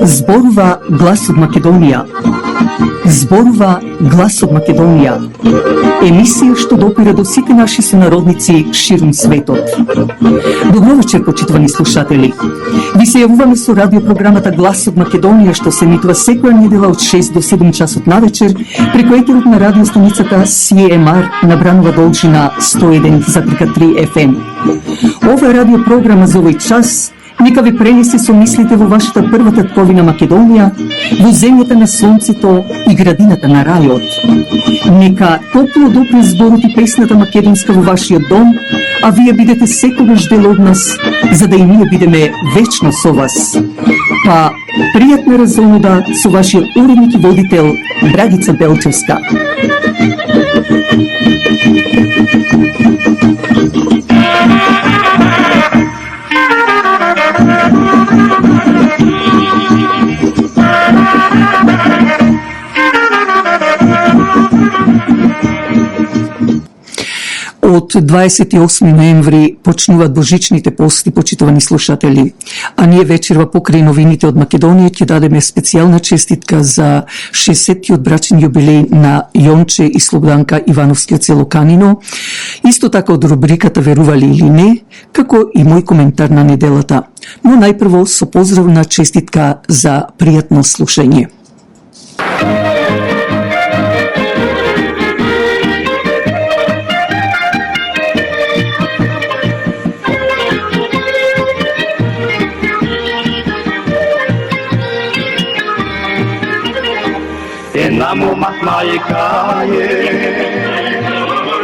Зборува глас од Македонија. Зборува глас од Македонија. Емисија што допира до сите наши сонародници ширум светот. Добро вечер, почитувани слушатели. Ви се јавуваме со радиопрограмата Глас од Македонија, што се емитува секоја недела од 6 до 7 часот навечер преку етерот на радиостаницата CMR на Бранова должина 101,3 FM. Ова е радиопрограма за овој час. Нека ви пренесе со мислите во вашата прва татковина Македонија, во земјата на сонцето и градината на рајот. Нека топло допре зборот и песната македонска во вашиот дом, а вие бидете секогаш дел од нас, за да и ние бидеме вечно со вас. Па, пријатна разонуда со вашиот уредник и водител Драгица Белчевска. Од 28 ноември почнуваат божичните пости, почитувани слушатели. А ние вечерва покрај новините од Македонија ќе дадеме специјална честитка за 60-тиот брачен јубилеј на Јонче и Слободанка Ивановски од село Канино. Исто така од рубриката Верували или не, како и мој коментар на неделата. Но најпрво со поздравна честитка за пријатно слушање. Една мома мајка е,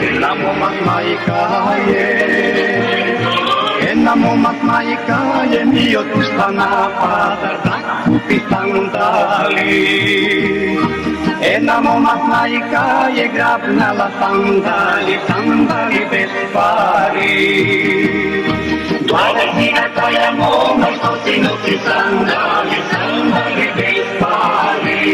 една мома мајка е, една мома мајка е, ми отишла на пазар да купи сандали. Една мома мајка е грабнала сандали, сандали без пари. Двадесетата е мома што си носи сандали, сандали без пари.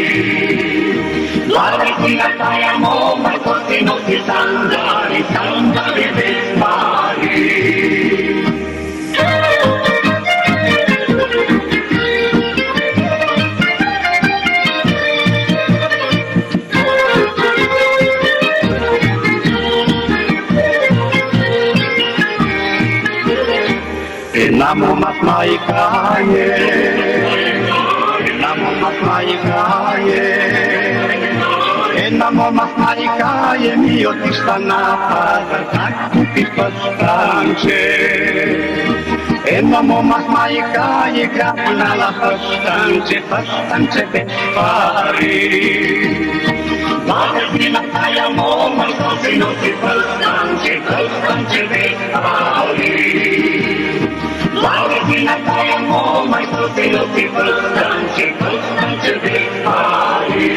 Двадесетата е мома што си носи сандали, сандали без пари. Една мома мајка е, една мома мајка е, една мома мајка е, ми отишла на пазар да купи фастанче. Една мома мајка е грабнала фастанче, фастанче без пари. Двадесетата е мома што си носи фастанче, фастанче без пари. Двадесетата е мома што си носи фастанче, фастанче без пари.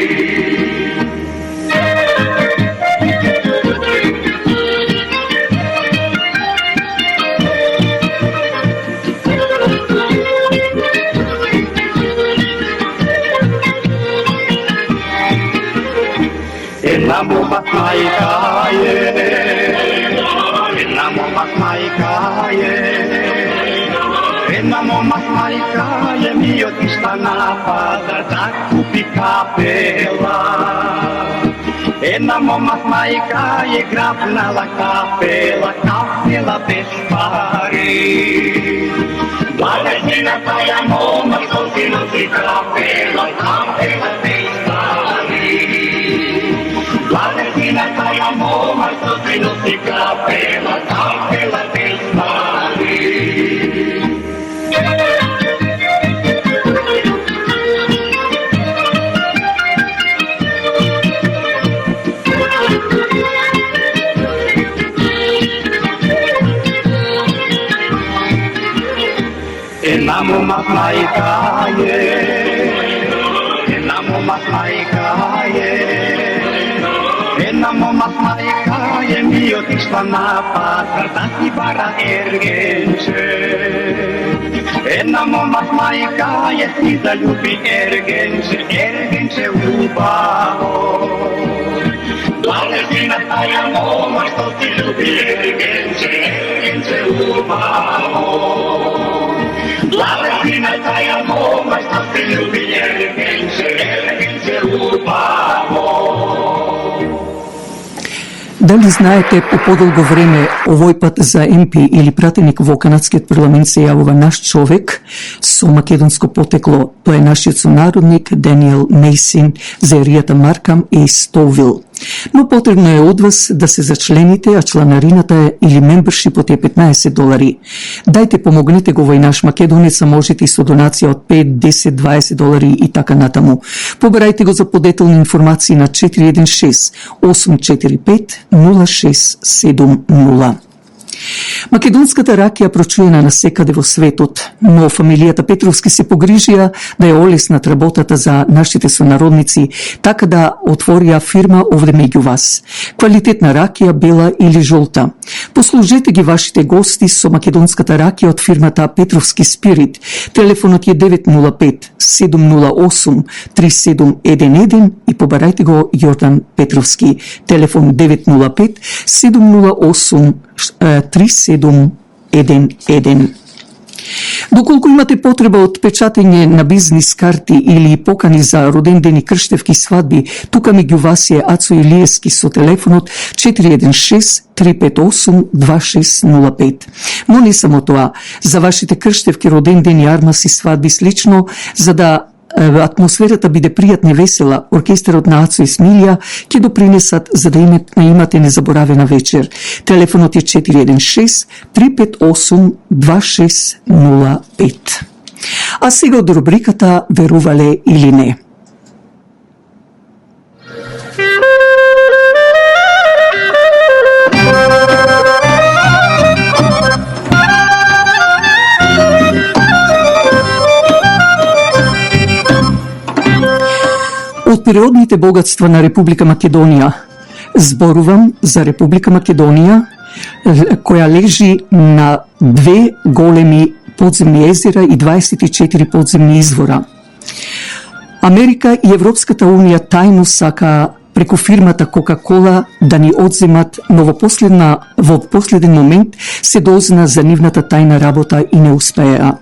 Една мома мајка е, една мома мајка е, една мома мајка е, ми отишла на пазар да купи капела. Една мома мајка е грабнала капела, капела без пари. Двадесетата е мома што си носи капела, капела без пари. Двадесетата е мома што си носи капела, капела без пари. Една мома мајка е, една мома мајка е, една мома мајка je mi otišla na pazar da si bara ergenče. Jedna momak majka je si zaljubi ergenče, ergenče ljubavo. Blažena taja moma što si ljubi ergenče, ergenče ljubavo. Blažena taja moma što si ljubi ergenče, ergenče ljubavo. Дали знаете, по подолго време овој пат за МП или пратеник во канадскиот парламент се јавува наш човек со македонско потекло. Тој е нашиот сонародник Даниел Мейсин за еријата Маркам и Стовил. Но потребно е од вас да се зачлените, а чланарината е или мембершипот е $15. Дајте помогнете го овој наш македонец, а можете и со донација од $5, $10, $20 и така натаму. Побарајте го за подетелни информации на 416-845-0670. Македонската ракија прочуена насекаде во светот, но фамилијата Петровски се погрижија да ја олеснат работата за нашите сонародници, така да отворија фирма овде меѓу вас. Квалитетна ракија, бела или жолта. Послужете ги вашите гости со македонската ракија од фирмата Петровски Спирит. Телефонот е 905-708-3711 и побарајте го Јордан Петровски. Телефон 905-708-3711. Доколку имате потреба од печатење на бизнис карти или покани за роден ден и крштевки свадби, тука меѓу вас е Ацо Илиевски со телефонот 416-358-2605. Но не само тоа, за вашите крштевки, роден ден и армаси, свадби слично, за да атмосферата биде пријатна и весела, оркестарот на Ацо и Смилија ќе допринесат за да имате незаборавена вечер. Телефонот е 416-358-2605. А сега од рубриката Верувале или не. Од природните богатства на Република Македонија, зборувам за Република Македонија, која лежи на 2 големи подземни езера и 24 подземни извора. Америка и Европската Унија тајно сака преку фирмата Кока-Кола да ни одземат, но во последен момент се дозна за нивната тајна работа и не успеа.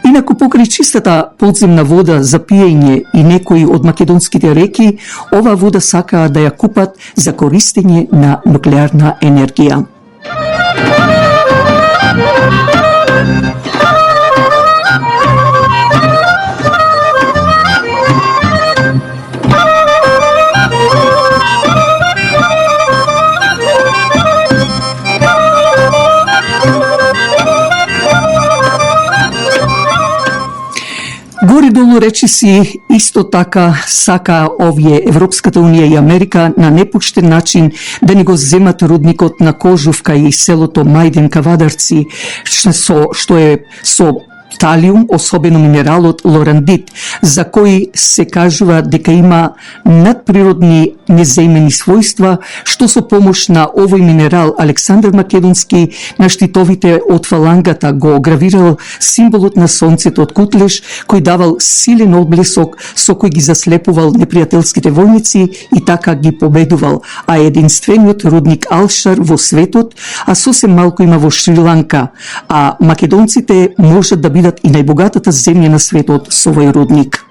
Инаку покрај чистата подземна вода за пиење и некои од македонските реки, ова вода сакаа да ја купат за користење на нуклеарна енергија. Горе-долу речиси исто така сака овие Европската Унија и Америка на непоштен начин да ни го земат рудникот на Кожувка и селото Мајдин Кавадарци, што е со талиум, особено минералот лорандит, за кој се кажува дека има надприродни неземени својства, што со помош на овој минерал Александар Македонски на штитовите од фалангата го гравирал символот на сонцето од Кутлеш, кој давал силен одблесок со кој ги заслепувал непријателските војници и така ги победувал, а единствениот рудник Алшар во светот, а сосем малку има во Шри-Ланка, а македонците можат да бидат и најбогатата земја на светот со овој рудник.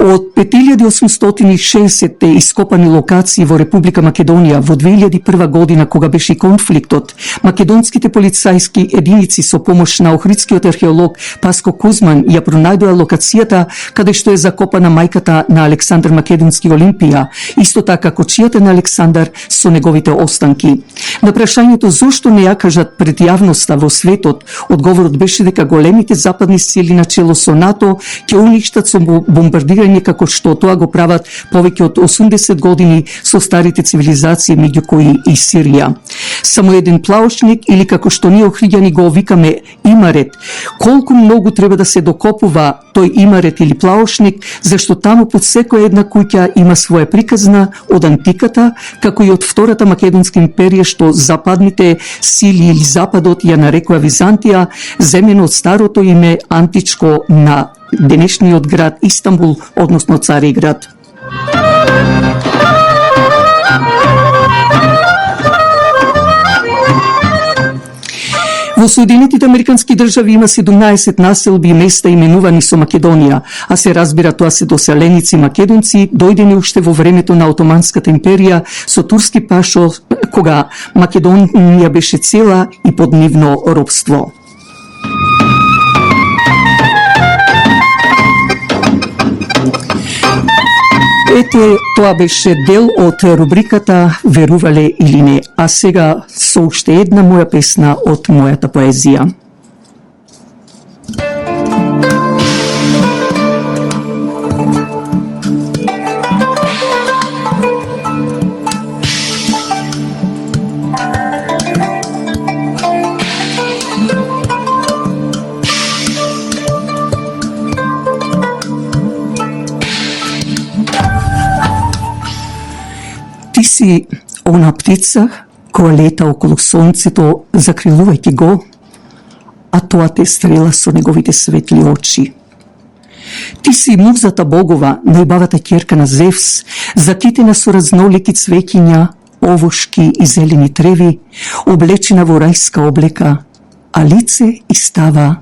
Од 5860 ископани локации во Република Македонија во 2001 година, кога беше конфликтот, македонските полицајски единици со помош на охридскиот археолог Паско Кузман ја пронајдоа локацијата каде што е закопана мајката на Александар Македонски Олимпија, исто така кочијата на Александар со неговите останки. На прашањето зошто не ја кажат пред јавноста во светот, одговорот беше дека големите западни сили на чело со НАТО ќе уништат со бомбардирање како како што тоа го прават повеќе од 80 години со старите цивилизации, меѓу кои и Сирија. Само еден плаошник, или како што ние охриѓани го викаме имарет, колку многу треба да се докопува тој имарет или плаошник, зашто таму под секоја една куќа има своја приказна од антиката, како и од Втората Македонска империја, што западните сили или Западот ја нарекува Византија, земено од старото име античко на денешниот град Истанбул, односно Цариград. Во Соединетите Американски држави има 17 населби и места именувани со Македонија, а се разбира тоа се доселеници македонци, дојдени уште во времето на Отоманската империја со турски пашо, кога Македонија беше цела и под нивно робство. Ете, тоа беше дел од рубриката Верувале или не, а сега со уште една моја песна од мојата поезија. Ти си она птица која лета околу сонцето, закрилувајќи го, а тоа те стрела со неговите светли очи. Ти си музата богова, најбавата ќерка на Зевс, закитена со разнолики цвеќиња, овошки и зелени треви, облечена во рајска облека, а лице и става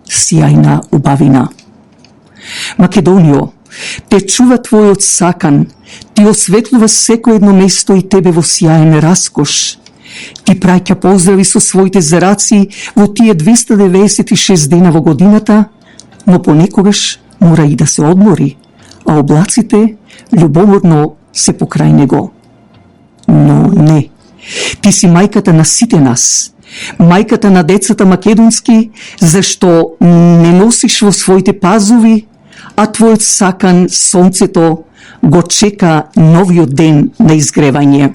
сјајна убавина. Македонио, те чува твојот сакан, ти осветлува секој едно место и тебе во сјаен раскош. Ти праќа поздрави со своите зараци во тие 296 дена во годината, но понекогаш мора и да се одмори, а облаците љубоморно се покрај него. Но не, ти си мајката на сите нас, мајката на децата македонски, зашто не носиш во своите пазуви, а твојот сакан, сонцето, го чека новиот ден на изгревање.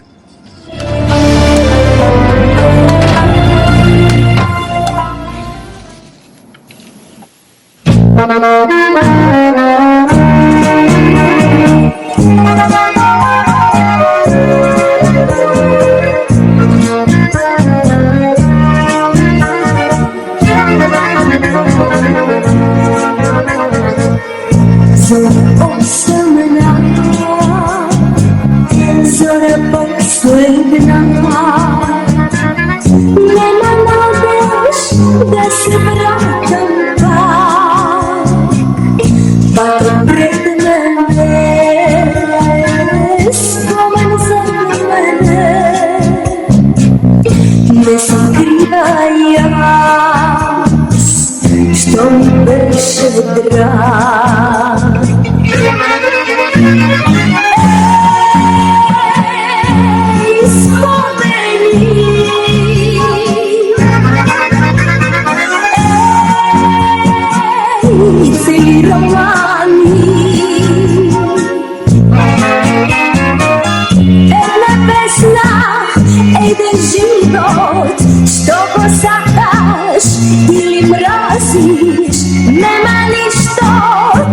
Nema ništa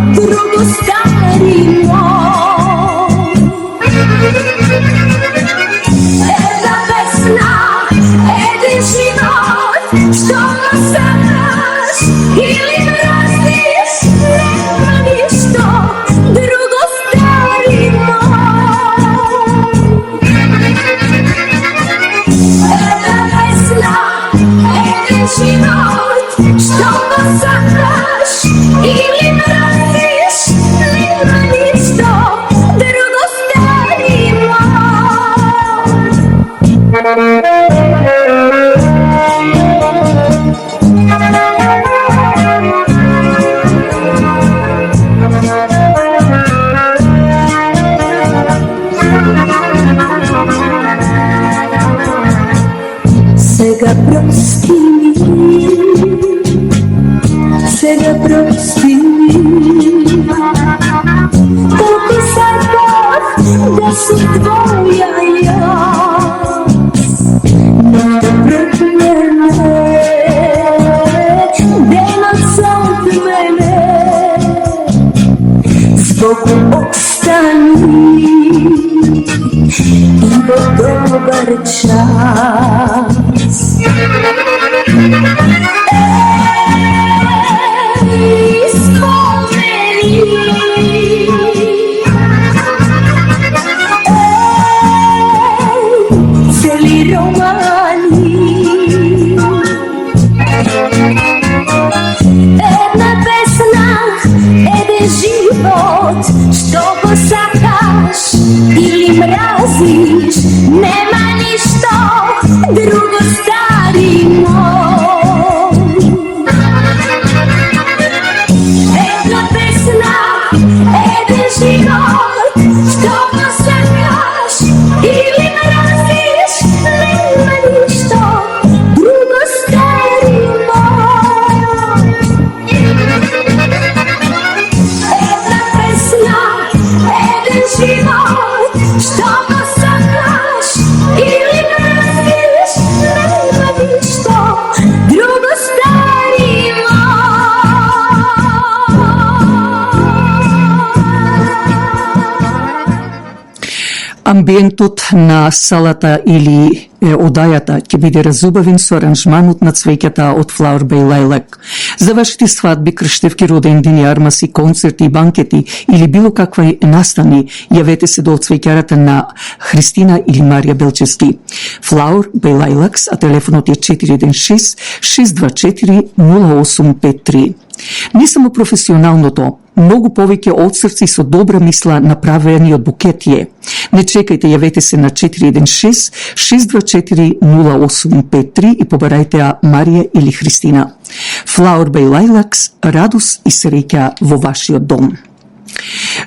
Богу остани и в добър час. Спомени, цели романи, една песна, един живот, що го сакаш или мразиш, нема нищо друго, стари мой. Една песна, един живот, що го сакаш или мразиш, нема нищо друго, стари мой. Една песна, един живот, що го сакаш или мразиш, нема нищо друго, стари Амбиентот на салата или одајата ќе биде разубавен со аранжманот на цвеќата од Flower Bay Lilac. За вашите свадби, крштевки, родендини, армаси, концерти и банкети или било какви настани, јавете се до цвеќарата на Христина или Марија Белчевски. Flower Bay Lilacs, а телефонот е 416-624-0853. Не само професионалното, многу повеќе од срце и со добра мисла направени од букети е. Не чекајте, јавете се на 416-624-0853 и побарајте Марија или Христина. Flower Bay Lilacs, радост и среќа во вашиот дом.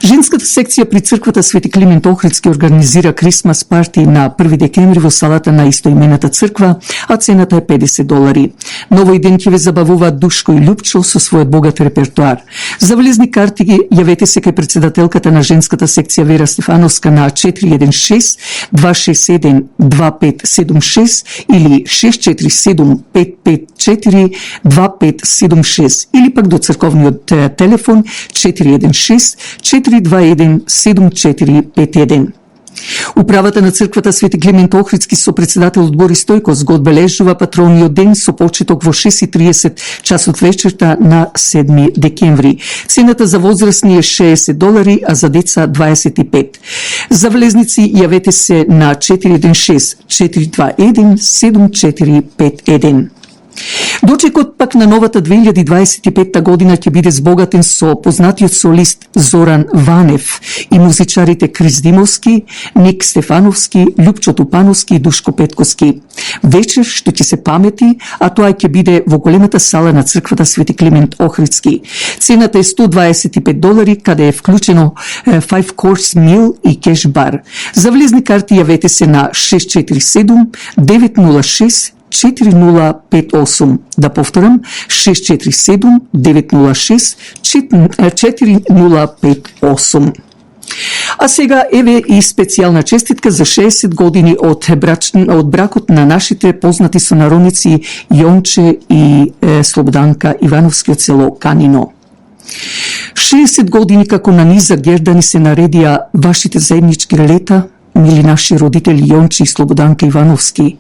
Женската секција при црквата Свети Климент Охридски организира Крисмас парти на 1 декември во салата на истоимената црква, а цената е $50. На овој ден ќе ве забавуваат Душко и Љупчо со својот богат репертоар. За влезни карти ги јавете се кај председателката на женската секција Вера Стефановска на 416-267-2576 или 647-554-2576 или пак до црковниот телефон 416-421-7451. Управата на црквата Свети Климент Охридски со председателот Борис Стојкос го одбележува патрониот ден со почеток во 6:30 часот вечерта на 7 декември. Цената за возрастни е $60, а за деца 25. За влезници јавете се на 416-421-7451. Дочекот пак на новата 2025 година ќе биде збогатен со познатиот солист Зоран Ванев и музичарите Крис Димовски, Ник Стефановски, Љупчо Тупановски и Душко Петковски. Вечер што ќе се памети, а тоа ќе биде во големата сала на црквата Свети Климент Охридски. Цената е $125, каде е вклучено 5 course meal и кеш бар. За влезни карти јавете се на 647-906 4058. Да повторам, 647-906-4058. А сега еве и специјална честитка за 60 години од бракот на нашите познати сонародници Јонче и Слободанка Ивановски од село Канино. 60 години како на низа Гердани се наредија вашите заеднички лета, мили наши родители Јонче и Слободанка Ивановски.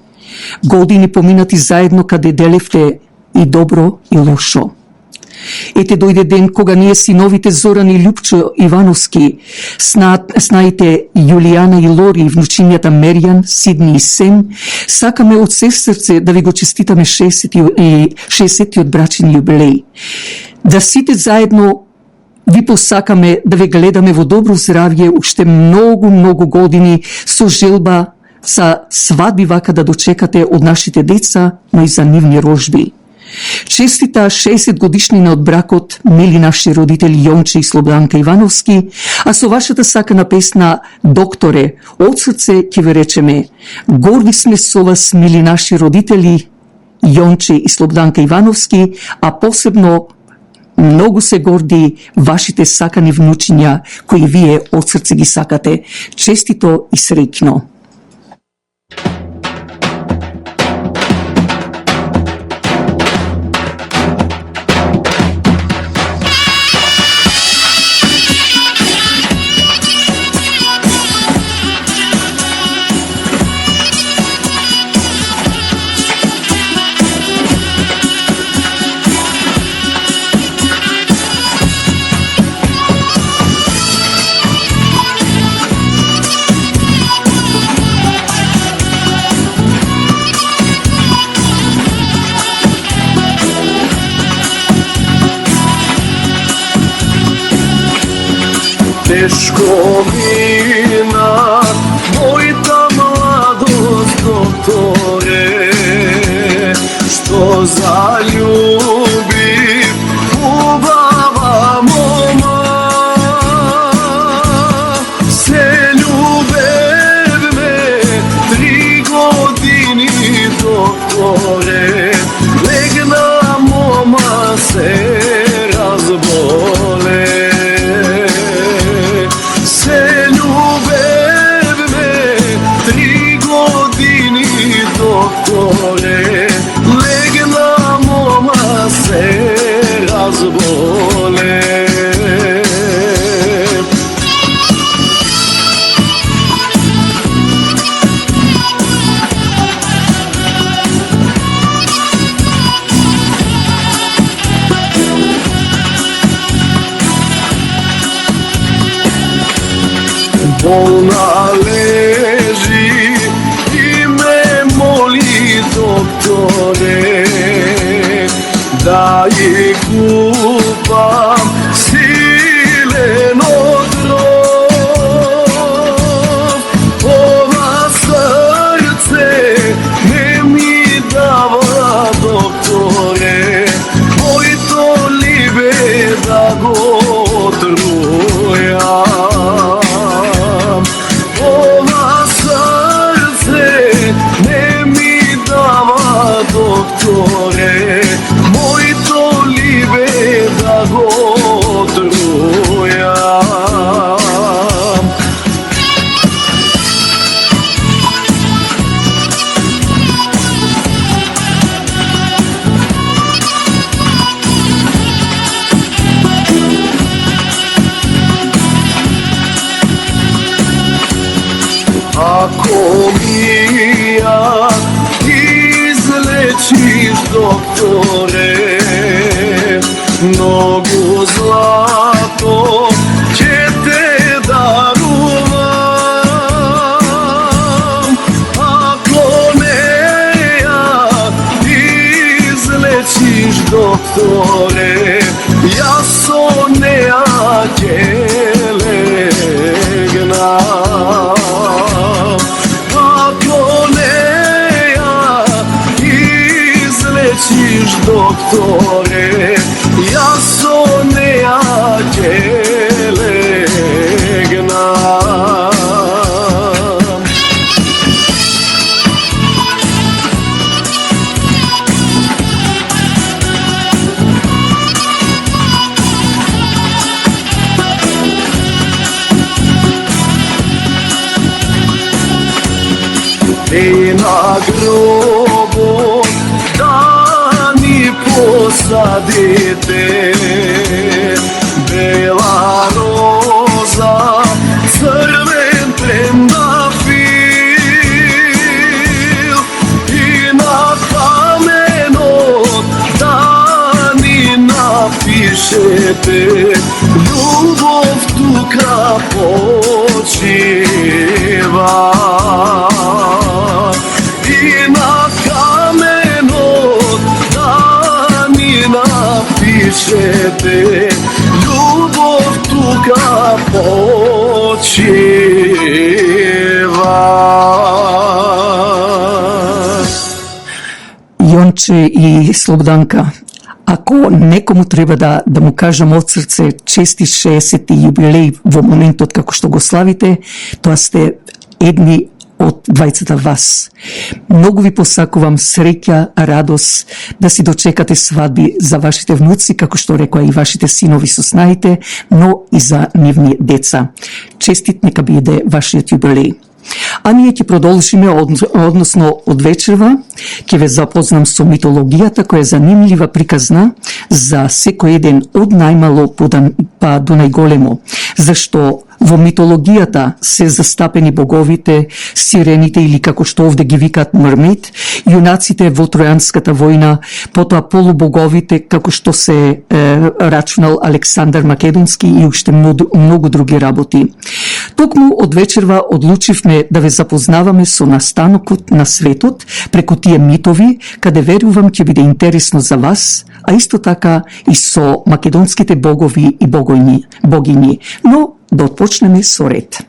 Години поминати заедно каде делевте и добро и лошо. Ете дојде ден кога ние синовите Зоран и Љупчо Ивановски, снаите Јулијана и Лори и внучињата Мерјан, Сидни и Сем, сакаме од се срце да ви го честитаме 60-тиот брачен јубилеј. Да сите заедно ви посакаме да ве гледаме во добро здравје уште многу години со желба за свадби вака да дочекате од нашите деца, но и за нивни рожби. Честита 60 годишнина од бракот, мили наши родители Јонче и Слободанка Ивановски, а со вашата сакана песна Докторе, од срце ќе ве речеме: горди сме со вас, мили наши родители Јонче и Слободанка Ивановски, а посебно многу се горди вашите сакани внучиња кои вие од срце ги сакате. Честито и среќно. Teško mina moja mladost, doktore, što zaljubim u baba moma. Se ljubev me 3 godini, doktore, legna moma se razbole. Se ljubev me 3 godini, doktore, legna moma se razbole. Bolna leži i me moli, doktore, da je kupam sileno drov. Ova srce ne mi dava, doktore, moj to libe da go trujam. Ova srce ne mi dava, doktore, moj to libe da go trujam. Ako mi ja izlečiš, doktore, nogu zlato će te daruvam. Ako me ja izlečiš, doktore, ja so ne legna. Ako ne ja izlečiš, doktore, ja so ne legna. I na grobu da mi posadite, bela roza, crven trendafil. I na kameno da mi napišete, ljubov tuka počiva. I na kameno da mi napišete, ljubov tuka počiva. Jonče i Slobodanka, ako nekomu treba da mu kažem od srce česti 60. jubilej во моментот како што го славите, тоа сте едни од двајцата вас. Многу ви посакувам среќа, радост, да си дочекате свадби за вашите внуци, како што рекоа и вашите синови со снаите, но и за нивни деца. Честит нека биде вашиот юбилеј. А ние ќе продолжиме, односно од вечерва, ќе ве запознам со митологијата која е занимлива приказна за секој еден од најмало па до најголемо, зашто во митологијата се застапени боговите, сирените или како што овде ги викаат мермейд, јунаците во Тројанската војна, потоа полубоговите како што се рачунал Александар Македонски и уште многу други работи. Токму од вечерва одлучивме да ве запознаваме со настанокот на светот преку тие митови, каде верувам ќе биде интересно за вас, а исто така и со македонските богови и богињи. Но да отпочнеме со ред.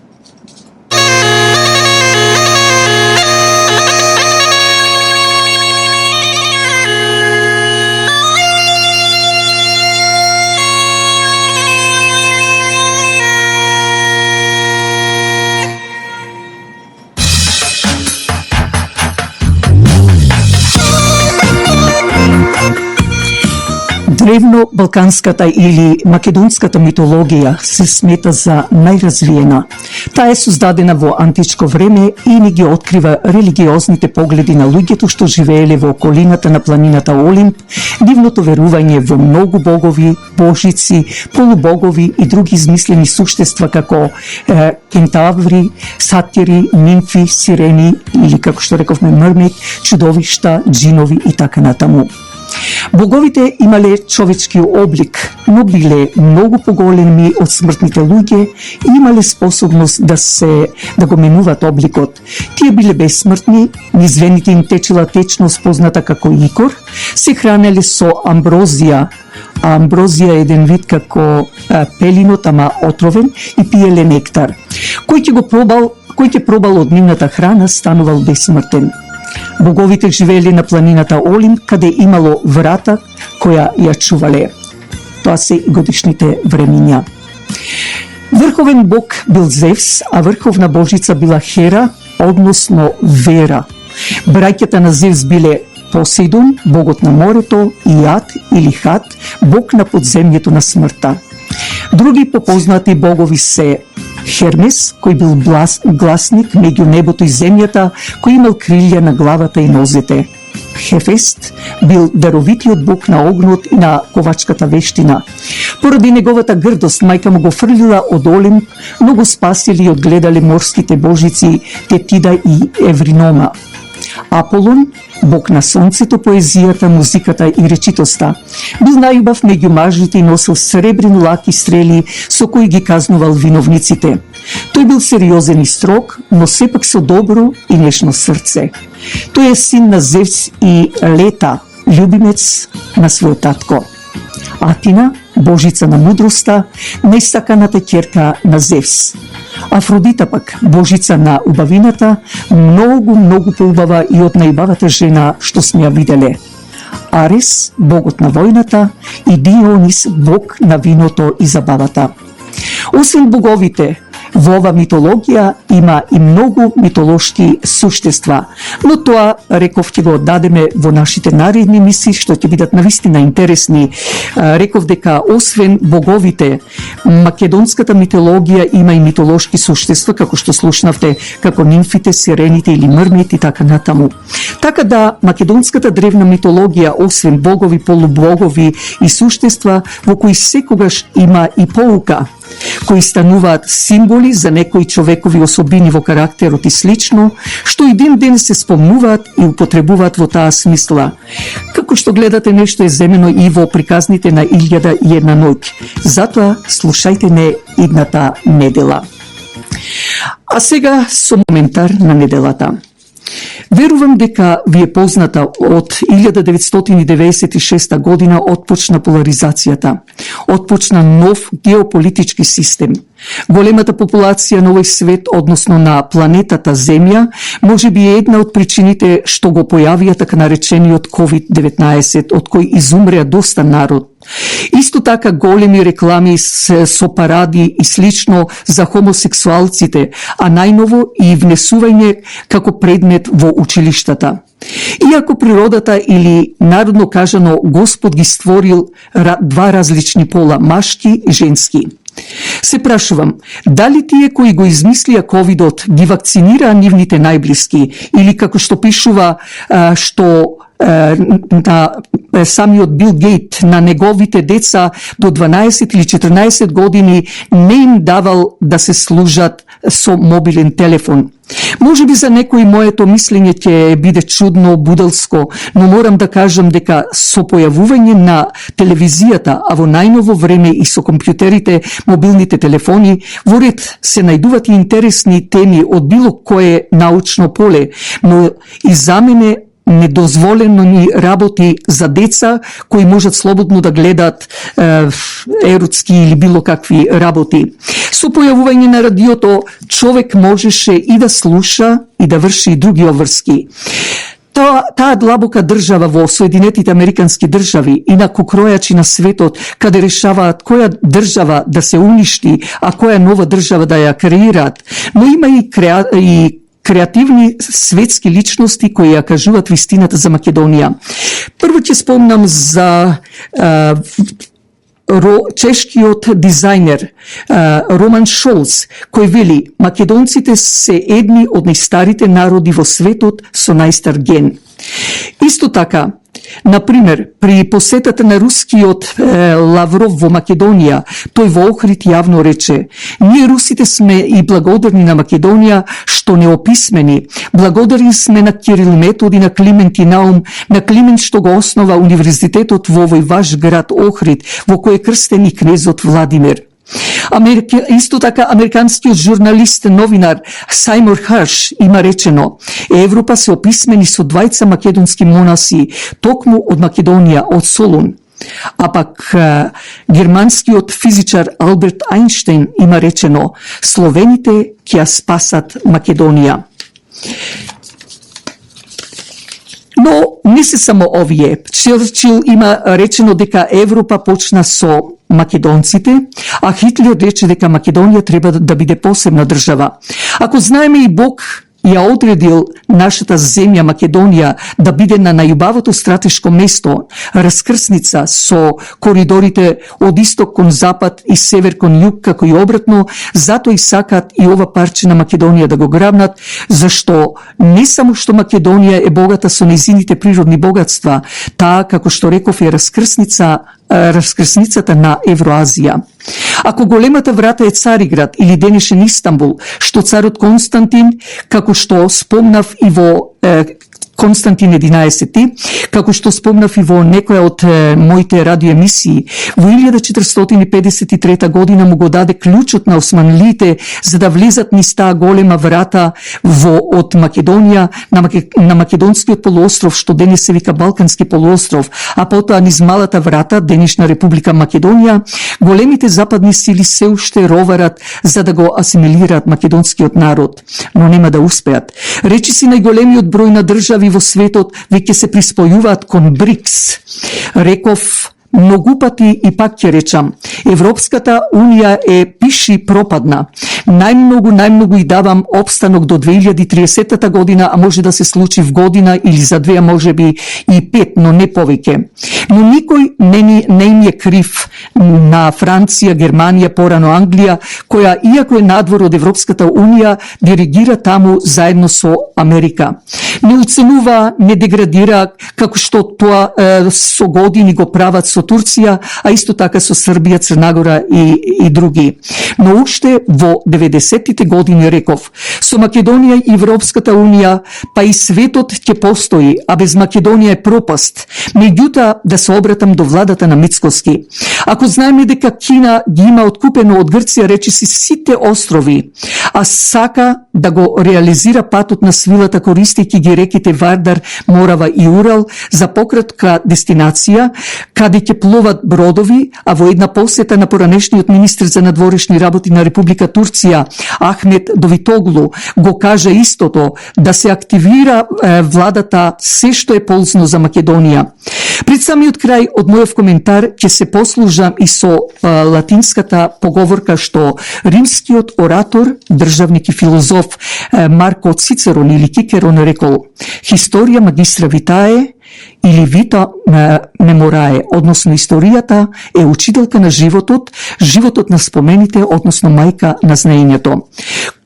Древно балканската или македонската митологија се смета за најразвиена. Таа е создадена во античко време и ни ги открива религиозните погледи на луѓето што живееле во околината на планината Олимп, дивното верување во многу богови, божици, полубогови и други измислени суштества како кентаври, сатири, нимфи, сирени или како што рековме мермейд, чудовишта, джинови и така натаму. Боговите имале човечки облик, но биле многу поголеми од смртните луѓе и имале способност да го менуват обликот. Тие биле бесмртни, низ вените им течела течност позната како икор, се хранеле со амброзија. А амброзија е еден вид како пелинот, ама отровен, и пиеле нектар. Кој ќе пробал од нивната храна станувал бесмртен. Боговите живеели на планината Олимп, каде имало врата која ја чувале. Тоа се и годишните времиња. Врховен бог бил Зевс, а врховна божица била Хера, односно Вера. Браќата на Зевс биле Посейдон, богот на морето, и Ад или Хат, бог на подземјето на смртта. Други попознати богови се Хермес, кој бил гласник меѓу небото и земјата, кој имал крилја на главата и нозете. Хефест бил даровитиот бог на огнот и на ковачката вештина. Поради неговата грдост, мајка му го фрлила од Олимп, но го спасили и одгледале морските божици Тетида и Евринома. Аполон, бог на сонцето, поезијата, музиката и речитоста, бил најубав меѓу мажите и носил сребрен лак и стрели со кои ги казнувал виновниците. Тој бил сериозен и строг, но сепак со добро и нежно срце. Тој е син на Зевс и Лета, љубимец на својот татко. Атина, божица на мудроста, најсаканата ќерка на Зевс. Афродита пак, божица на убавината, многу поубава и од најбавата жена што сме ја виделе. Арес, богот на војната, и Дионис, бог на виното и забавата. Освен боговите, во ова митологија има и многу митолошки суштества, но тоа, реков, ќе го дадеме во нашите наредни мисии, што ќе бидат навистина интересни. Реков дека освен боговите, македонската митологија има и митолошки суштества, како што слушнавте, како нимфите, сирените или мермейд и така натаму. Така да, македонската древна митологија, освен богови, полубогови и суштества, во кои секогаш има и поука, кои стануваат символи за некои човекови особини во карактерот и слично, што и ден се спомнуваат и употребуваат во таа смисла. Како што гледате, нешто е земено и во приказните на Илјада и една ноќ. Затоа слушајте не идната недела. А сега со коментар на неделата. Верувам дека ви е позната од 1996 година отпочна поларизацијата. Отпочна нов геополитички систем. Големата популација на овој свет, односно на планетата Земја, може би е една од причините што го појавија така наречениот COVID-19, од кој изумреа доста народ. Исто така големи реклами со паради и слично за хомосексуалците, а најново и внесување како предмет во училиштата. Иако природата или народно кажано Господ ги створил два различни пола, машки и женски. Се прашувам, дали тие кои го измислија ковидот ги вакцинираа нивните најблиски или како што пишува што на самиот Бил Гейт на неговите деца до 12 или 14 години не им давал да се служат со мобилен телефон. Може би за некој моето мислење ќе биде чудно, будалско, но морам да кажам дека со појавување на телевизијата, а во најново време и со компјутерите, мобилните телефони, во ред се најдуваат и интересни теми од било кое научно поле, но и за мене недозволено ни работи за деца кои можат слободно да гледат еротски или било какви работи. Со појавување на радиото, човек можеше и да слуша и да врши и други обврски. Таа длабока држава во Соединетите Американски држави и на кукројачи на светот, каде решаваат која држава да се уништи, а која нова држава да ја креираат, но има и креативни светски личности кои ја кажуваат вистината за Македонија. Прво ќе спомнам за чешкиот дизајнер Роман Шолц, кој вели: македонците се едни од најстарите народи во светот со најстар ген. Исто така, например, при посетата на рускиот Лавров во Македонија, тој во Охрид јавно рече: ние русите сме и благодарни на Македонија што не описмени, благодарни сме на Кирил Методи, на Климент и Наум, на Климент што го основа универзитетот во овој ваш град Охрид, во кој е крстен и кнезот Владимир. Исто така, американскиот журналист, новинар Сајмон Харш има речено: Европа се описмени со двајца македонски монаси, токму од Македонија, од Солун. А пак германскиот физичар Алберт Ајнштейн има речено: словените ќе ја спасат Македонија. Но не се само овие. Черчил има речено дека Европа почна со македонците, а Хитлер рече дека Македонија треба да биде посебна држава. Ако знаеме и Бог ја одредил нашата земја Македонија да биде на најубавото стратешко место, раскрсница со коридорите од исток кон запад и север кон југ, како и обратно, затоа и сакаат и ова парче на Македонија да го грабнат, зашто не само што Македонија е богата со нејзините природни богатства, таа, како што реков, е раскрсницата на Евроазија. Ако големата врата е Цариград или денешен Истанбул, што царот Константин, како што спомнав и во Константин 11, како што спомнав и во некоја од моите радиоемисии, во 1453 година му го даде клучот на османлиите за да влезат низ таа голема врата од Македонија на македонскиот полуостров, што денес се вика Балкански полуостров, а потоа низ малата врата, денешна Република Македонија. Големите западни сили се уште роварат за да го асимилираат македонскиот народ, но нема да успеат. Речиси најголемиот број на држави во светот веќе се приспојуваат кон БРИКС. Реков многу пати и пак ќе речам, Европската Унија е пиши пропадна. Најмногу и давам обстанок до 2030 година, а може да се случи в година или за две, а може би и 5, но не повеќе. Но никој не им е крив на Франција, Германија, порано Англија, која, иако е надвор од Европската Унија, диригира таму заедно со Америка. Не уценува, не деградира, како што тоа со години го прават со Турција, а исто така со Србија, Црнагора и други. Но уште во 90-тите години реков: со Македонија и Европската Унија, па и светот ќе постои, а без Македонија е пропаст. Меѓутоа, да се обратам до владата на Мицкоски. Ако знаеме дека Кина ги има откупено од Грција речиси сите острови, а сака да го реализира патот на свилата користејќи ги реките Вардар, Морава и Урал за пократка дестинација, каде ќе пловат бродови, а во една посета на поранешниот министр за надворешни работи на Република Турција, Ахмет Довитоглу, го кажа истото, да се активира владата се што е ползно за Македонија. Пред самиот крај од мојов коментар ќе се послужам и со латинската поговорка што римскиот оратор, државник и филозоф Марко Цицерон или Кикерон рекол: „Historia magistra vitae или вита меморае, односно историјата е учителка на животот на спомените, односно мајка на знаењето.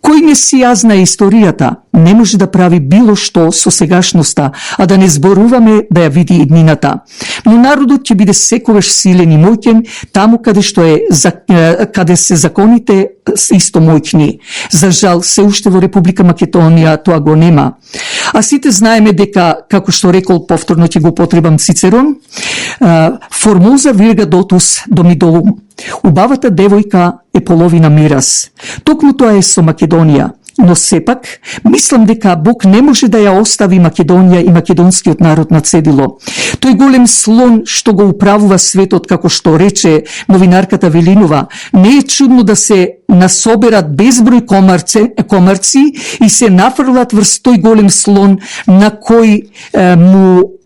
Кој не си ја знае историјата, не може да прави било што со сегашноста, а да не зборуваме да ја види иднината. Но народот ќе биде секогаш силен и моќен таму каде се законите исто моќни. За жал, се уште во Република Македонија тоа го нема. А сите знаеме дека, како што рекол, повторно ќе го потребам Цицерон, Формоза вирга дотус домидолум. Убавата девојка е половина мирас. Токму тоа е со Македонија. Но сепак, мислам дека Бог не може да ја остави Македонија и македонскиот народ на цедило. Тој голем слон што го управува светот, како што рече новинарката Велинова, не е чудно да се насоберат безброј комарци и се нафрлат врз тој голем слон на кој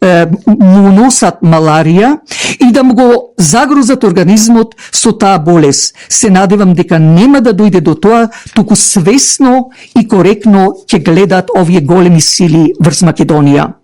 му носат маларија и да му го загрузат организмот со таа болест. Се надевам дека нема да дојде до тоа, туку свесно и коректно ќе гледат овие големи сили врз Македонија.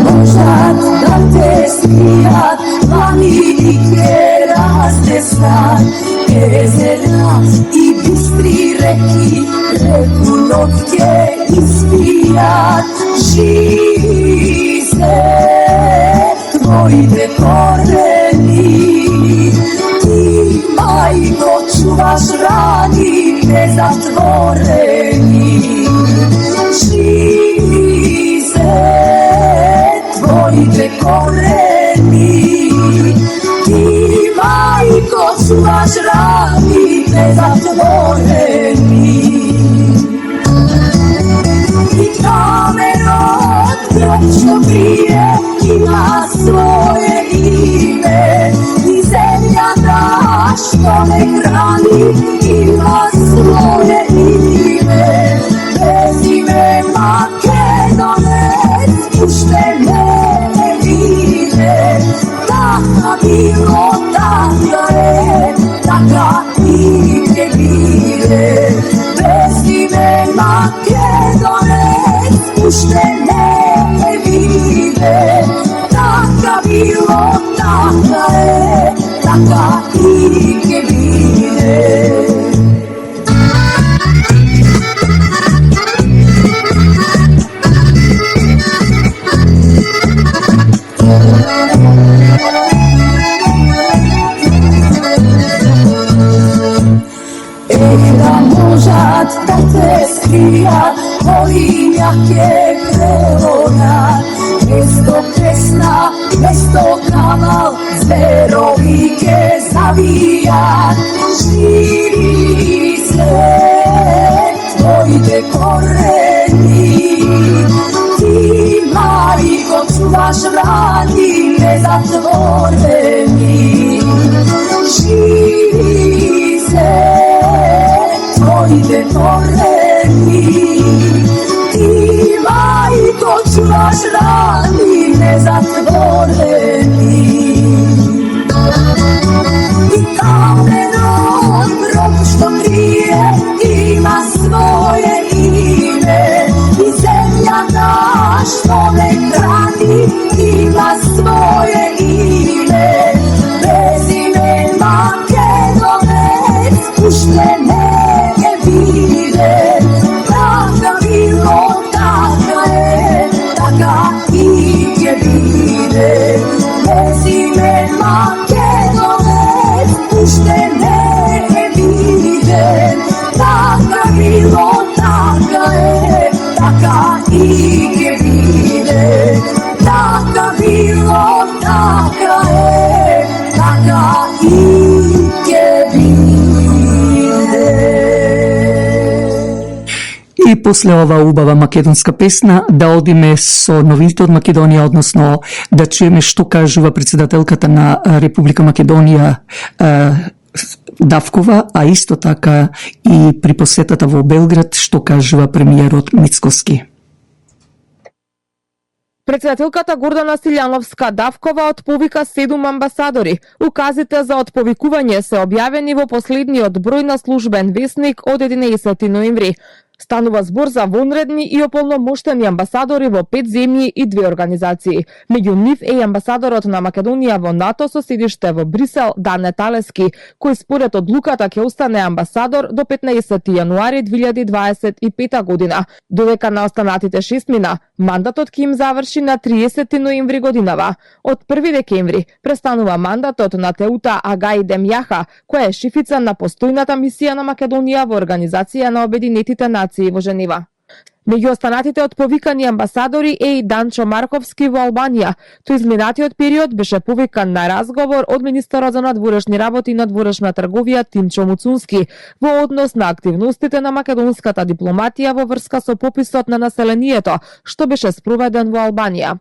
Можат да те скријат, планини ќе разнесат, езера и бистри реки, реку ног ќе испијат. Живи се твоите корени, ти, мајко, чуваш раните затворени. Живи се твоите корени, ти, мајко, чуваш раните затворени. И каменот гроб што крие има своje име, и земјата што ме храни има своje име. Без име Македонец уште не виде, така било, така е, така и ќе биде. Без име Македонец уште не виде, така било, така е, така и ќе биде. Да можат да те скријат, полиња ќе прелонат. Место песна, место кавал, зверови ќе завијат. Живи се твоите корени, ти, мајко, чуваш рани незатворени. Живи се твоите корени, ти, мајко, чуваш рани незатворени. И каменот гроб што крие има своje име, и земјата што ме храни има своje име. Без име Македонец уште не виде, така било, така е, така и ќе биде. Без име Македонец уште не виде, така било, така е, така и ќе биде. Така било, така е, така и ќе биде. И после ова убава македонска песна да одиме со новините од Македонија, односно да чуеме што кажува председателката на Република Македонија Давкова, а исто така и при посетата во Белград што кажува премиерот Мицкоски. Председателката Гордана Силјановска Давкова отповика 7 амбасадори. Указите за отповикување се објавени во последниот број на службен весник од 11 ноември. Станува збор за вонредни и ополномоштени амбасадори во 5 земји и 2 организации. Меѓу нив е и амбасадорот на Македонија во НАТО со седиште во Брисел, Дане Талески, кој според одлуката ќе остане амбасадор до 15 јануари 2025 година, додека на останатите 6 мина мандатот ќе им заврши на 30 ноември годинава. Од 1 декември престанува мандатот на Теута Агаи Демјаха, која е шефица на постојната мисија на Македонија во Организација на Обединетите нации во Женева. Меѓу останатите од повикани амбасадори е и Данчо Марковски во Албанија. Тој изминатиот период беше повикан на разговор од министерот за надворешни работи и надворешна трговија Тимчо Муцунски во однос на активностите на македонската дипломатија во врска со пописот на населението, што беше спроведен во Албанија.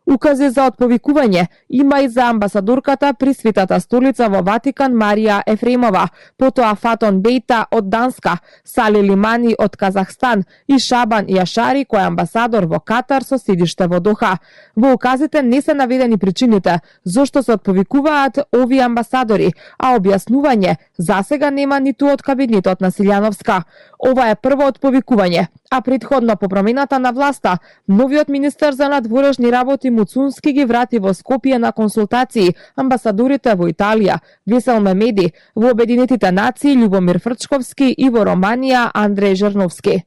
Укази за отповикување има и за амбасадорката при Светата столица во Ватикан Марија Ефремова, потоа Фатон Бейта од Данска, Сали Лимани од Казахстан и Шабан Јашари кој е амбасадор во Катар со седиште во Доха. Во указите не се наведени причините зошто се отповикуваат овие амбасадори, а објаснување засега нема ниту од кабинетот на Силјановска. Ова е прво отповикување, а претходно по промената на власта, новиот министер за надворешни работи Муцунски ги врати во Скопје на консултации амбасадорите во Италија, Весел Мемеди, во Обединетите нации Љубомир Фрчковски и во Романија Андреј Жерновски.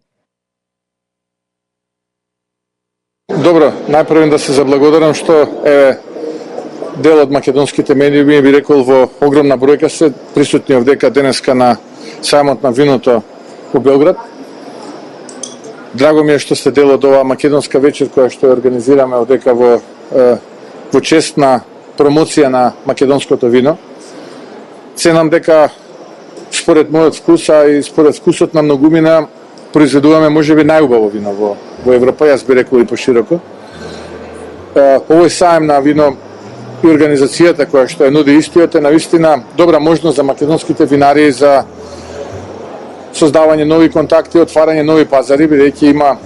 Добро, најпрво да се заблагодарам што е дел од македонските медиуми, би рекол во огромна бројка се присутни овдека денеска на сајмот на виното во Белград. Драго ми е што сте дел од оваа македонска вечер која што ја организираме овдека во чест на промоција на македонското вино. Ценам дека според мојот вкус, а и според вкусот на многумина, произведуваме можеби најубаво вино во Европа, јас би рекол и пошироко. Овој саем на вино и организацијата која што ја нуди истиот е навистина добра можност за македонските винари за создавање нови контакти, отварање нови пазари, бидејќи има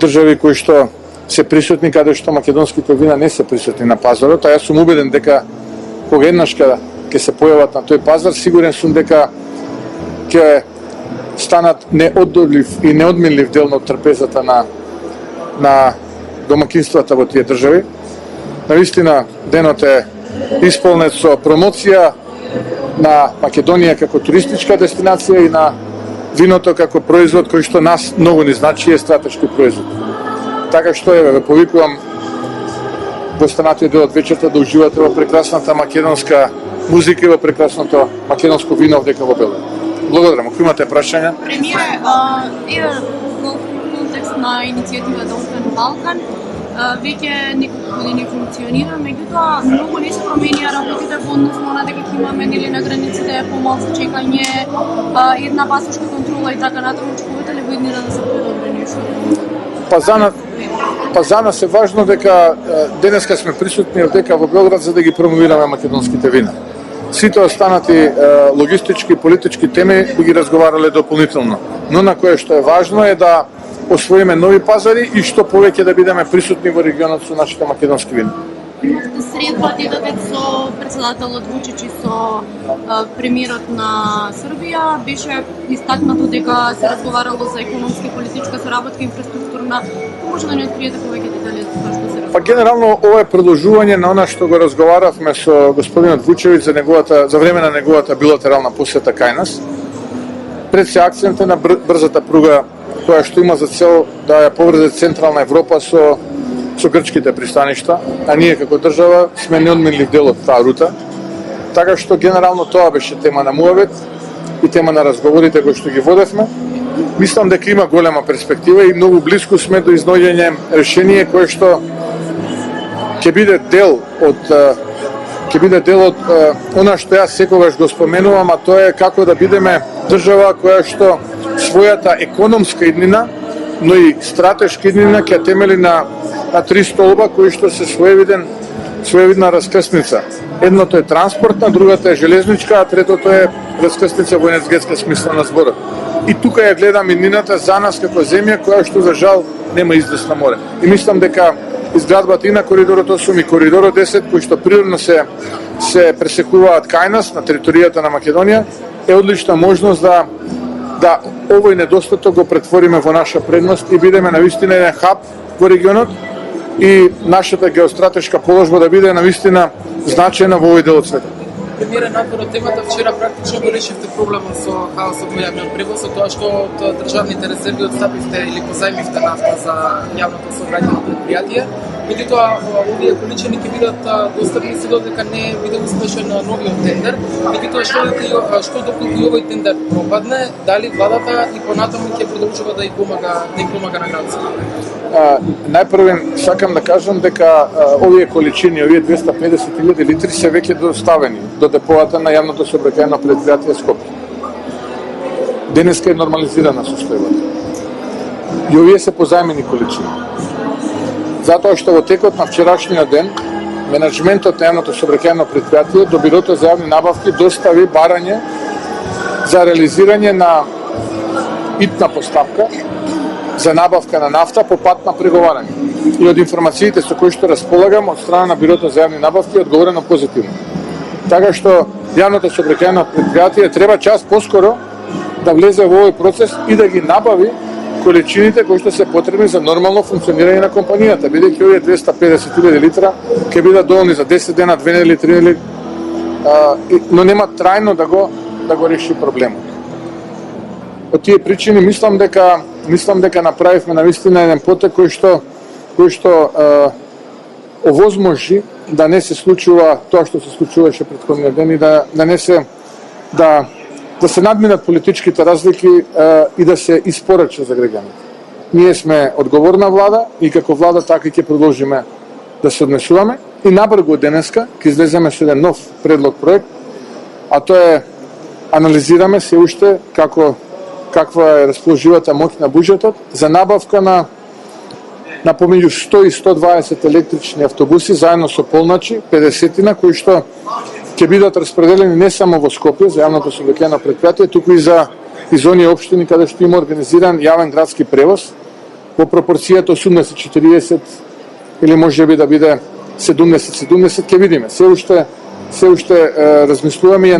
држави кои што се присутни каде што македонските вина не се присутни на пазарот, а јас сум убеден дека кога еднаш ќе се појават на тој пазар, сигурен сум дека ќе станат неодолив и неодменлив дел од трпезата на домакинствата во тие држави. Навистина, денот е исполнет со промоција на Македонија како туристичка дестинација и на виното како производ кој што нас многу ни значи е стратешки производ. Така што ве повикувам во останатиот дел од вечерта да уживате во прекрасната македонска музика и во прекрасното македонско вино овдека во Белград. Благодарам. Ако имате прашања? Премиере, во контекст на иницијативата Open Balkan, веќе неколку години функционира, меѓутоа многу не се променија работите во однос на дека ќе имаме нели на границите помалку чекање, една пасошка контрола и така натаму, очекувате ли во иднина да се подобри нешто? Па за нас е важно дека денеска сме присутни овдека во Белград за да ги промовираме македонските вина. Сите останати логистички и политички теми би ги разговарале дополнително. Но на кое што е важно е да освоиме нови пазари и што повеќе да бидеме присутни во регионот со нашите македонски вина. Имавте средба дедовец со председателот Вучич и со премиерот на Србија. Беше истакнато дека се разговарало за економска и политичка соработка, инфраструктурна. Може да ни откриете повеќе детали за тоа што се разговара? Па генерално ова е продолжување на она што го разговаравме со господинот Вучевиќ за време на неговата билатерална посета кај нас. Пред се акцент е на брзата пруга која што има за цел да ја поврзе централна Европа со грчките пристаништа, а ние како држава сме неодменлив дел од таа рута. Така што генерално тоа беше тема на муавет и тема на разговорите кои што ги водевме. Мислам дека има голема перспектива и многу близко сме до изнаоѓање решение кое што ќе биде дел од она што јас секогаш го споменувам, а тоа е како да бидеме држава која што својата економска иднина, но и стратешка иднина ќе темели на три столба кои што се своевидна раскрсница. Едното е транспортна, другата е железничка, а третото е раскрсница во енергетска смисла на зборот. И тука ја гледам иднината за нас како земја која што за жал нема излез на море. И мислам дека изградбата и на коридорот 8 и коридорот 10 кои што природно се пресекуваат кај нас на територијата на Македонија е одлична можност да да овој недостаток го претвориме во наша предност и бидеме навистина еден хаб во регионот и нашата геостратешка положба да биде навистина значајна во овој дел од светот. Премиерен надвор од темата, вчера практично го решивте проблемот со хаосот во јавниот превоз, со тоа што од државните резерви отстапивте или позајмивте нафта за јавното сообраќајно предпријатие. Меѓутоа, овие количини ќе бидат достапни се додека не биде успешен новиот тендер. Меѓутоа, што доколку и овој тендер пропадне, дали владата и понатаму ќе продолжува да им помага на граѓаните? Најпрво сакам да кажам дека овие количини, овие 250.000 литри се веќе доставени до деповата на јавното сообраќајно предпријатие Скопје. Денеска е нормализирана состојбата. И овие се позајмени количини. Затоа што во текот на вчерашниот ден, менеджментот на јавното сообраќајно предпријатие до Бирото за јавни набавки достави барање за реализирање на итна поставка за набавка на нафта по пат на преговарање. И од информациите со кои што располагам од страна на Бирото за јавни набавки е одговорено позитивно. Така што јавното сообраќајно предпријатие треба час поскоро да влезе во овој процес и да ги набави количините кои што се потребни за нормално функционирање на компанијата, бидејќи овие 250.000 литра ќе бидат доволни за 10 дена, 2 недели, 3 недели, но нема трајно да го реши проблемот. Од тие причини мислам дека направивме навистина еден потек кој што овозможи да не се случува тоа што се случуваше претходниот ден и да се надминат политичките разлики и да се испорача за граѓаните. Ние сме одговорна влада и како влада така ќе продолжиме да се однесуваме и набрзо денеска ќе излеземе со еден нов предлог проект, а тоа е анализираме се уште каква е расположивата моќ на буџетот за набавка на помеѓу 100 и 120 електрични автобуси заедно со полначи, 50-тина, кои што ќе бидат распределени не само во Скопје за јавното сообраќајно предпријатие, туку и за оние општини каде што има организиран јавен градски превоз во пропорцијата 80-40 или можеби да биде 70-70, ќе видиме. Се уште размислуваме и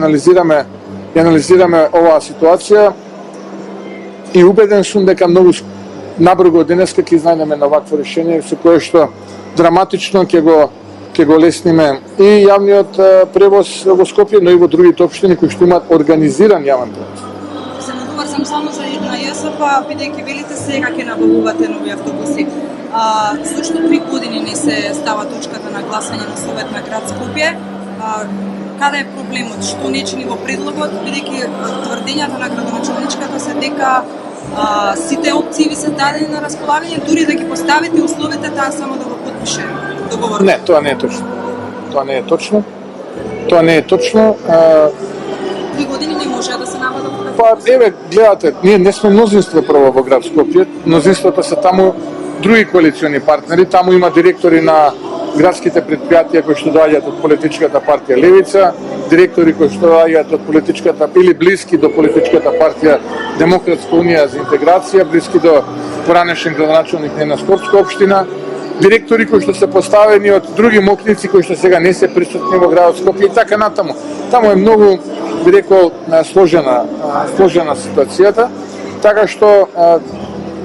анализираме оваа ситуација и убеден сум дека многу набрзо денеска ќе изнајдеме на вакво решение со кое што драматично ќе го лесниме и јавниот превоз во Скопје, но и во другите општини кои што имаат организиран јавен превоз. Се надоврзам само за една ЈСП, бидејќи велите сега ќе набавувате нови автобуси. Зошто 3 години не се става точката на гласање на Совет на град Скопје? Каде е проблемот? Што не чини во предлогот, бидејќи тврдењата на градоначалничката се дека сите опции ви се дадени на располагање, дури да ги поставите условите таа само да го потпише договор. Не, тоа не е точно. Тоа не е точно. 3 години не може да се набава. Па, еве, гледате, ние не сме мнозинство прво во град Скопје, мнозинството се таму други коалициони партнери, таму има директори на градските предпријатија кои што доаѓаат од политичката партија Левица, директори кои што доаѓаат од политичката или блиски до политичката партија Демократска унија за интеграција, блиски до поранешен градоначалник на Скопска општина, директори кои што се поставени од други мокници кои што сега не се присутни во градот Скопје и така натаму. Таму е многу, би рекол, сложена ситуацијата, така што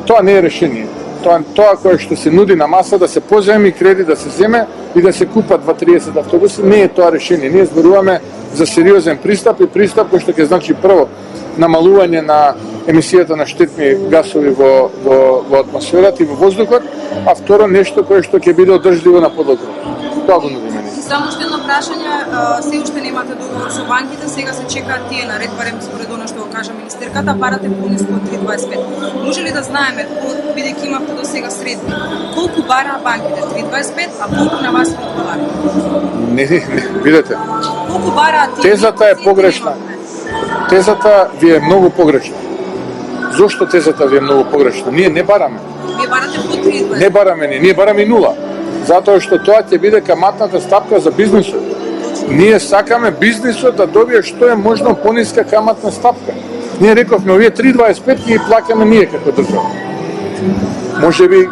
тоа не е решение. Тоа кое што се нуди на маса да се позајми кредит, да се земе и да се купат 2-30 автобуси, не е тоа решение. Ние зборуваме за сериозен пристап и пристап кој што ќе значи прво намалување на емисијата на штетни гасови во атмосферата и во воздухот, а второ нешто кое што ќе биде одржливо на подолго. Тоа го нудиме ние. Само што едно прашање, се уште немате договор со банките, сега се чекаат тие наред, барем според она што го кажа министерката, барате пониско од 3,25. Може ли да знаеме, бидејќи имавте до сега средби, колку бара банките 3,25, а колку на вас ви одговара? Не, видете. Колку бара тие? Тезата е погрешна. Тезата ви е многу погрешна. Зошто тезата ви е многу погрешна? Ние не бараме. Вие барате по 3,25. Не бараме ние бараме нула. Затоа што тоа ќе биде каматната стапка за бизнисот. Ние сакаме бизнисот да добие што е можно пониска каматна стапка. Ние рековме, овие 3,25 ги плаќаме ние како држава. Можеби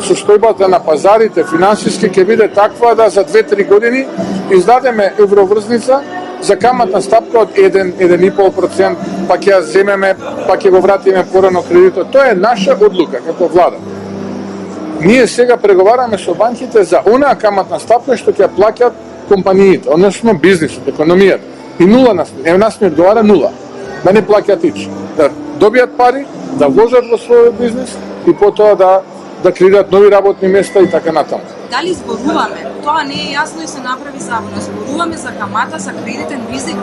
состојбата на пазарите финансиски ќе биде таква да за 2-3 години издадеме евроврзница за каматна стапка од 1,5%, па ќе ја земеме, па ќе го вратиме порано кредитот. Тоа е наша одлука како влада. Ние сега преговараме со банките за онаа каматна стапка што ќе плаќаат компаниите, односно бизнисот, економијата. И нула нас ни одговара нула. Да не плаќаат ич. Да добијат пари, да вложат во својот бизнис и потоа да креираат нови работни места и така натаму. Дали зборуваме? Тоа не е јасно и се направи забуна. Зборуваме за камата за кредитен ризик.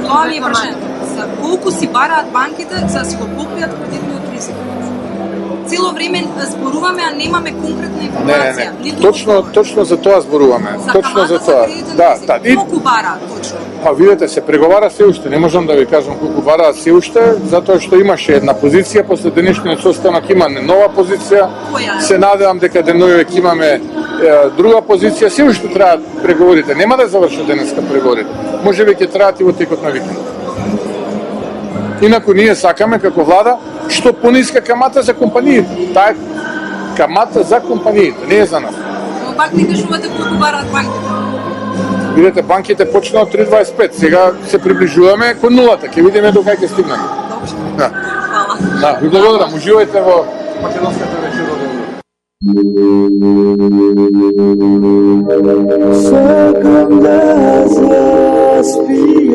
Тоа ми е прашањето. За колку си бараат банките за да си го покријат кредитниот ризик? Цело време зборуваме, а немаме конкретна информација. Не. Точно за тоа зборуваме. За точно камата за тоа. за кредитен ризик. Колку бараат точно? Па видете, се преговара се уште. Не можам да ви кажам колку бараат се уште, затоа што имаше една позиција, после денешниот состанок има нова позиција. Се надевам дека деновек имаме друга позиција. Се уште траат преговорите. Нема да завршат денеска преговорите. Можеби ќе траат и во текот на викендот. Инаку ние сакаме како влада што пониска камата за компаниите. Таа камата за компаниите, не е за нас. Но пак не кажувате колку бараат банките. Видете, банките почнаа од 3,25, сега се приближуваме кон нулата, ќе видиме до кај ќе стигнеме. Добре. Хвала. Да, ви благодарам, уживајте во македонската вечер. Сакам да заспијам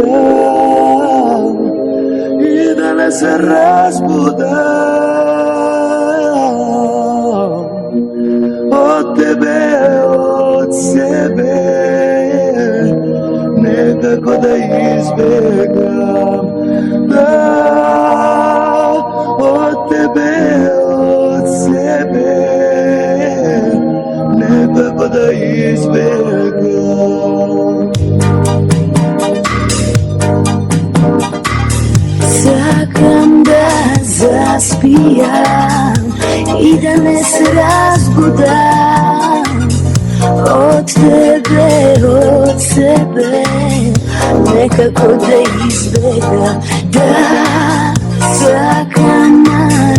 и да не се разбудам од тебе, од себе, некако да избегам, од тебе, од себе, некако да избегам. Сакам да заспијам и да не се разбудам од тебе, од себе, некако да избегам. Да, сакам, а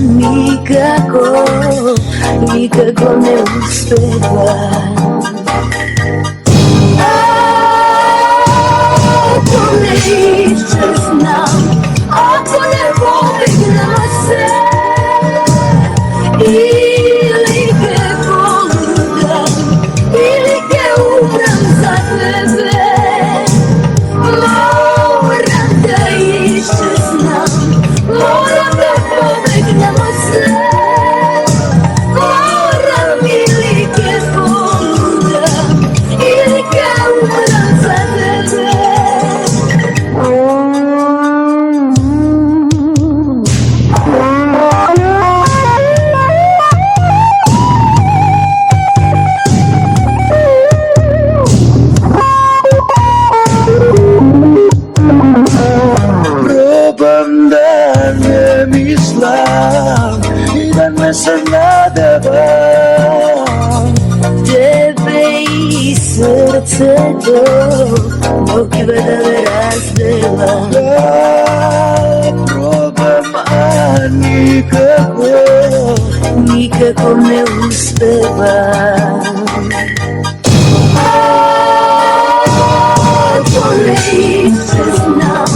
никако не успевам. Ако не изчезнам, ако не побегнам од се, или ке полудам, или ке умрам за тебе, морам да изчезнам, морам да побегнам од се, морам или ке полудам, или ке умрам за тебе. Пробам да не мислам и да не се надевам. Тебе и срцето могли да ме разделам. Да пробам, а никако не успевам. Ако не изчезнам,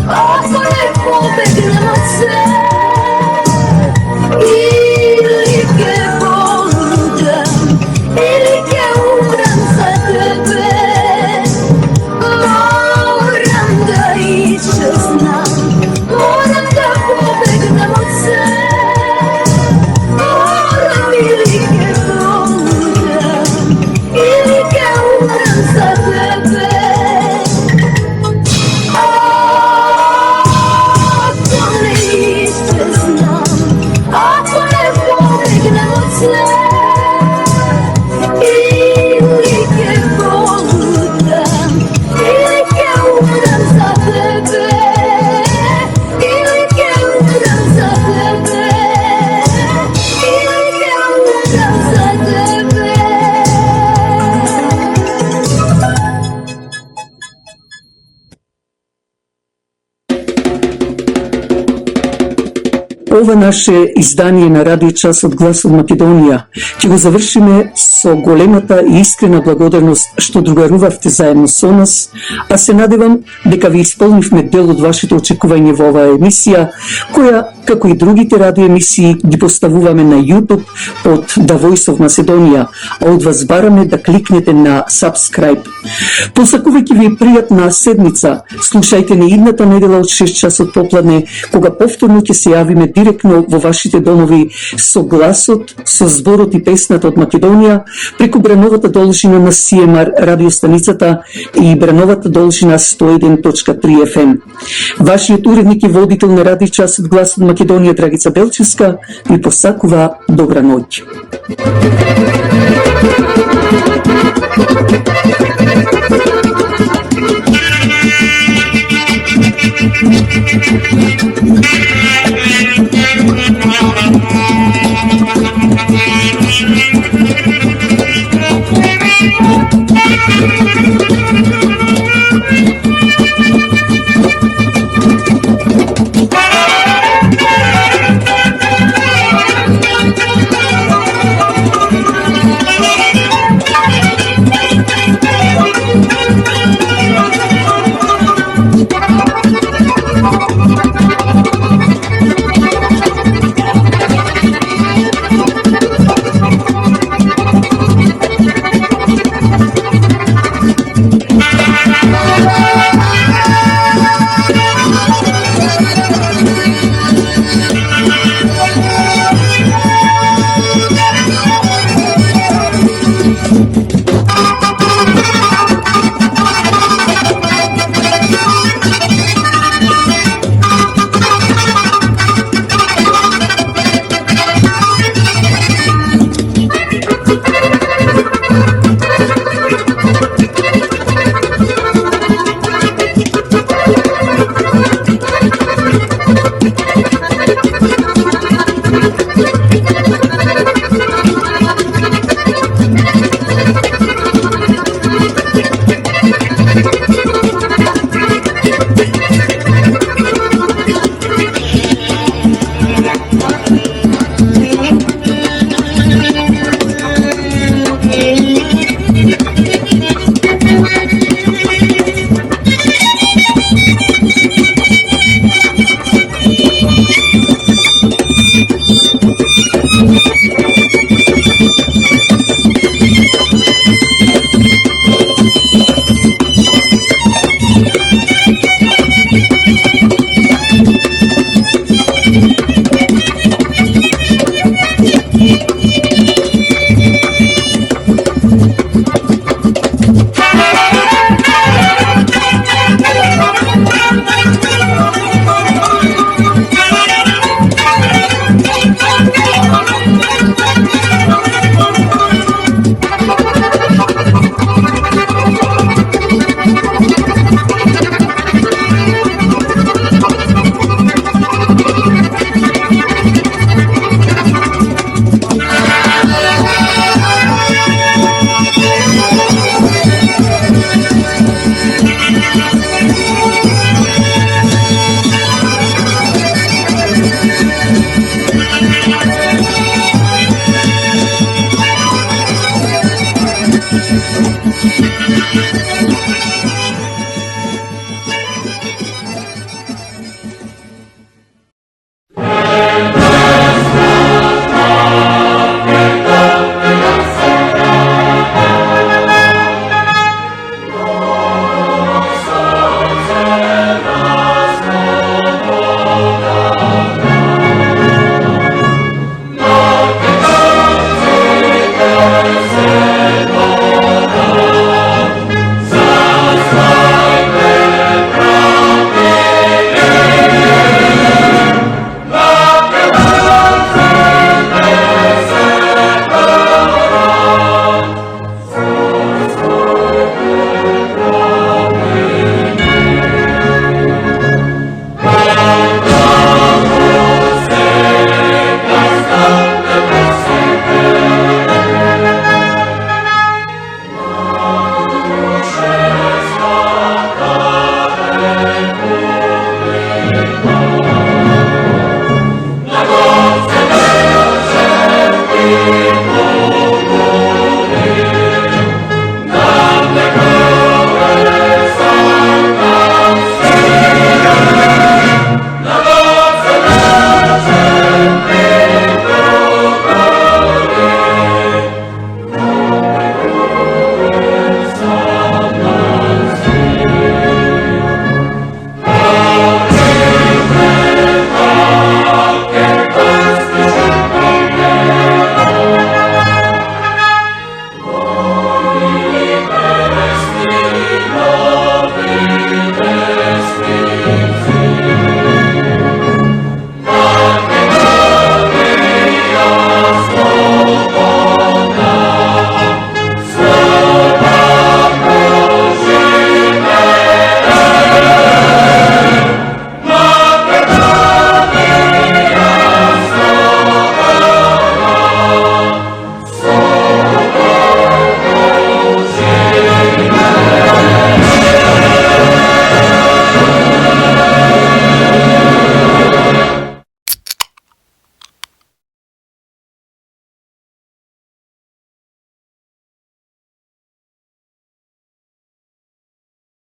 ако не побегнам од се, или ке полудам, или ке умрам за тебе, морам да изчезнам, морам да побегнам од се, морам или ке полудам, или ке умрам за тебе. Ако не побегнам од се, или ке полудам, или ке умрам за тебе, или ке умрам за тебе, или ке умрам за тебе. ова наше издание на Радио Час од Глас од Македонија ќе го завршиме со големата и искрена благодарност што другарувавте заедно со нас, а се надевам дека ви исполнивме дел од вашите очекување во оваа емисија, која, како и другите радиоемисии, ги поставуваме на YouTube под The Voice of Macedonia, а од вас бараме да кликнете на Subscribe. Посакувајќи ви пријатна седмица, слушајте не идната недела од 6 часот попладне, кога повторно ќе се јавиме директно во вашите домови со гласот, со зборот и песната од Македонија, преку брановата должина на CMR радиостаницата и брановата должина 101.3 FM. Вашиот уредник и водител на Радио Час од Глас од Македонија, Драгица Белчевска, ви посакува добра ноќ.